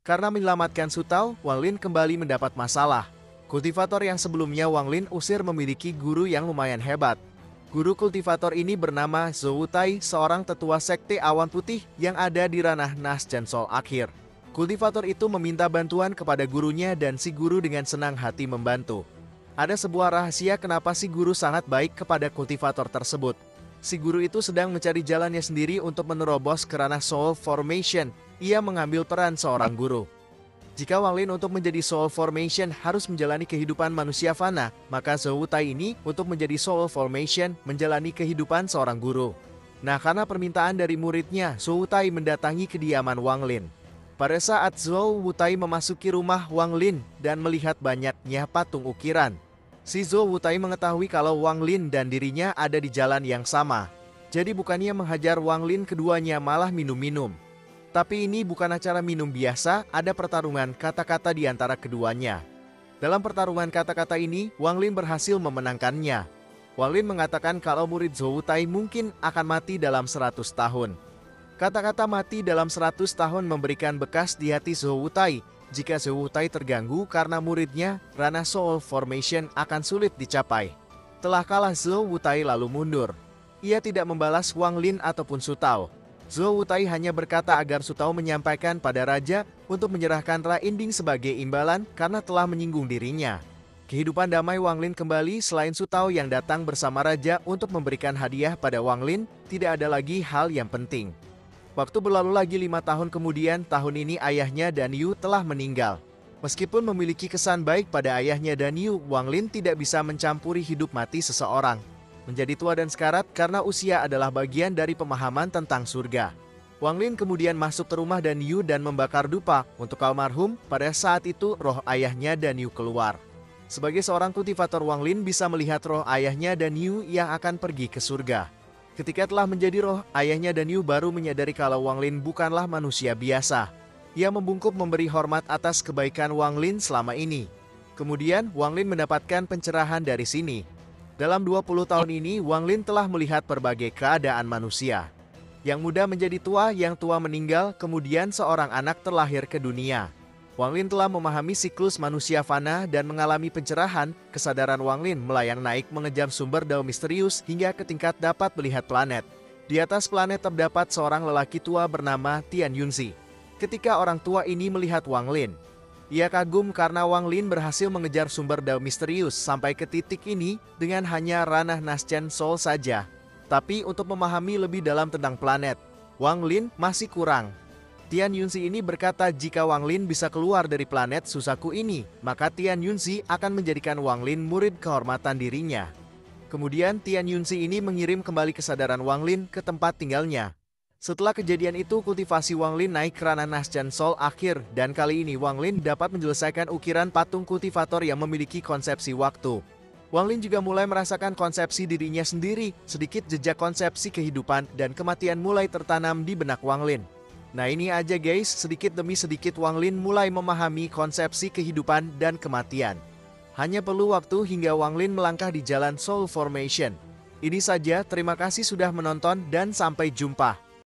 Karena menyelamatkan Su Tao, Wang Lin kembali mendapat masalah. Kultivator yang sebelumnya Wang Lin usir memiliki guru yang lumayan hebat. Guru kultivator ini bernama Zhou Wutai, seorang tetua sekte awan putih yang ada di ranah Nazcan Soul akhir. Kultivator itu meminta bantuan kepada gurunya dan si guru dengan senang hati membantu. Ada sebuah rahasia kenapa si guru sangat baik kepada kultivator tersebut. Si guru itu sedang mencari jalannya sendiri untuk menerobos ke ranah Soul Formation. Ia mengambil peran seorang guru. Jika Wang Lin untuk menjadi Soul Formation harus menjalani kehidupan manusia fana, maka Zhou Wutai ini untuk menjadi Soul Formation menjalani kehidupan seorang guru. Nah, karena permintaan dari muridnya, Zhou Wutai mendatangi kediaman Wang Lin. Pada saat Zhou Wutai memasuki rumah Wang Lin dan melihat banyaknya patung ukiran, si Zhou Wutai mengetahui kalau Wang Lin dan dirinya ada di jalan yang sama. Jadi bukannya menghajar Wang Lin, keduanya malah minum-minum. Tapi ini bukan acara minum biasa, ada pertarungan kata-kata di antara keduanya. Dalam pertarungan kata-kata ini, Wang Lin berhasil memenangkannya. Wang Lin mengatakan kalau murid Zhou Wutai mungkin akan mati dalam 100 tahun. Kata-kata mati dalam 100 tahun memberikan bekas di hati Zhou Wutai. Jika Zhou Wutai terganggu karena muridnya, ranah Soul Formation akan sulit dicapai. Telah kalah Zhou Wutai lalu mundur. Ia tidak membalas Wang Lin ataupun Su Tao. Zhou Wutai hanya berkata agar Su Tao menyampaikan pada raja untuk menyerahkan Ra Inding sebagai imbalan karena telah menyinggung dirinya. Kehidupan damai Wang Lin kembali. Selain Su Tao yang datang bersama raja untuk memberikan hadiah pada Wang Lin, tidak ada lagi hal yang penting. Waktu berlalu lagi 5 tahun kemudian, tahun ini ayahnya Dan Yu telah meninggal. Meskipun memiliki kesan baik pada ayahnya Dan Yu, Wang Lin tidak bisa mencampuri hidup mati seseorang. Menjadi tua dan sekarat karena usia adalah bagian dari pemahaman tentang surga. Wang Lin kemudian masuk ke rumah Dan Yu dan membakar dupa untuk almarhum. Pada saat itu roh ayahnya Dan Yu keluar. Sebagai seorang kultivator, Wang Lin bisa melihat roh ayahnya Dan Yu yang akan pergi ke surga. Ketika telah menjadi roh ayahnya Dan Yu baru menyadari kalau Wang Lin bukanlah manusia biasa. Ia membungkuk memberi hormat atas kebaikan Wang Lin selama ini. Kemudian Wang Lin mendapatkan pencerahan dari sini. Dalam 20 tahun ini, Wang Lin telah melihat berbagai keadaan manusia. Yang muda menjadi tua, yang tua meninggal, kemudian seorang anak terlahir ke dunia. Wang Lin telah memahami siklus manusia fana dan mengalami pencerahan. Kesadaran Wang Lin melayang naik mengejar sumber dao misterius hingga ke tingkat dapat melihat planet. Di atas planet terdapat seorang lelaki tua bernama Tian Yunzi. Ketika orang tua ini melihat Wang Lin, ia kagum karena Wang Lin berhasil mengejar sumber dao misterius sampai ke titik ini dengan hanya ranah Nazcan Soul saja. Tapi untuk memahami lebih dalam tentang planet, Wang Lin masih kurang. Tian Yunzi ini berkata jika Wang Lin bisa keluar dari planet Susaku ini, maka Tian Yunzi akan menjadikan Wang Lin murid kehormatan dirinya. Kemudian Tian Yunzi ini mengirim kembali kesadaran Wang Lin ke tempat tinggalnya. Setelah kejadian itu, kultivasi Wang Lin naik ke ranah Nazcan Soul akhir, dan kali ini Wang Lin dapat menyelesaikan ukiran patung kultivator yang memiliki konsepsi waktu. Wang Lin juga mulai merasakan konsepsi dirinya sendiri, sedikit jejak konsepsi kehidupan dan kematian mulai tertanam di benak Wang Lin. Nah ini aja guys, sedikit demi sedikit Wang Lin mulai memahami konsepsi kehidupan dan kematian. Hanya perlu waktu hingga Wang Lin melangkah di jalan Soul Formation. Ini saja, terima kasih sudah menonton dan sampai jumpa.